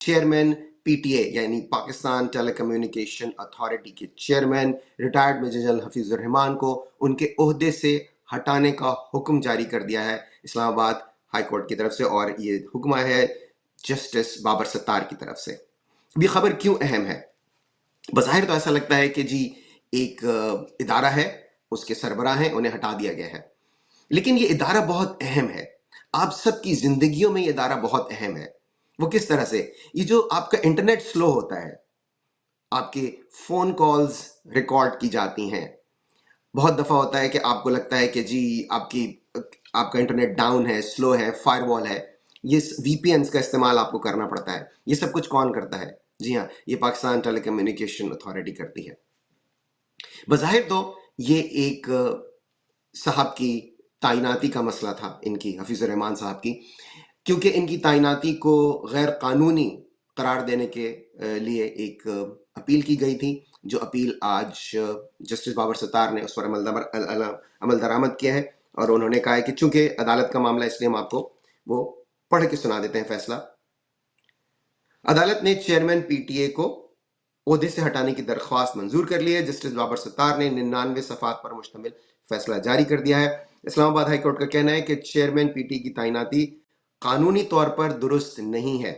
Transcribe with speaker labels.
Speaker 1: Chairman P T A یعنی Pakistan telecommunication authority کے chairman retired major general Hafeez ur Rahman کو ان کے عہدے سے ہٹانے کا حکم جاری کر دیا ہے اسلام آباد ہائی کورٹ کی طرف سے، اور یہ حکم آیا ہے جسٹس بابر ستار کی طرف سے۔ اب یہ خبر کیوں اہم ہے؟ بظاہر تو ایسا لگتا ہے کہ جی ایک ادارہ ہے، اس کے سربراہ ہیں، انہیں ہٹا دیا گیا ہے، لیکن یہ ادارہ بہت اہم ہے، آپ سب کی زندگیوں میں یہ ادارہ بہت اہم ہے۔ وہ کس طرح سے؟ یہ جو آپ کا انٹرنیٹ سلو ہوتا ہے، آپ کے فون کالز ریکارڈ کی جاتی ہیں، بہت دفعہ ہوتا ہے کہ آپ کو لگتا ہے کہ جی آپ کا انٹرنیٹ ڈاؤن ہے، سلو ہے، فائر وال ہے، یہ وی پی اینس کا استعمال آپ کو کرنا پڑتا ہے۔ یہ سب کچھ کون کرتا ہے؟ جی ہاں، یہ پاکستان ٹیلی کمیونیکیشن اتھارٹی کرتی ہے۔ بظاہر تو یہ ایک صاحب کی تعیناتی کا مسئلہ تھا، ان کی حفیظ الرحمان صاحب کی، کیونکہ ان کی تعیناتی کو غیر قانونی قرار دینے کے لیے ایک اپیل کی گئی تھی، جو اپیل آج جسٹس بابر ستار نے اس پر عمل درآمد کیا ہے، اور انہوں نے کہا ہے کہ چونکہ عدالت کا معاملہ، اس لیے ہم آپ کو وہ پڑھ کے سنا دیتے ہیں فیصلہ۔ عدالت نے چیئرمین پی ٹی اے کو عہدے سے ہٹانے کی درخواست منظور کر لی ہے۔ جسٹس بابر ستار نے 99 صفحات پر مشتمل فیصلہ جاری کر دیا ہے۔ اسلام آباد ہائی کورٹ کا کہنا ہے کہ چیئرمین پی ٹی اے کی تعیناتی قانونی طور پر درست نہیں ہے۔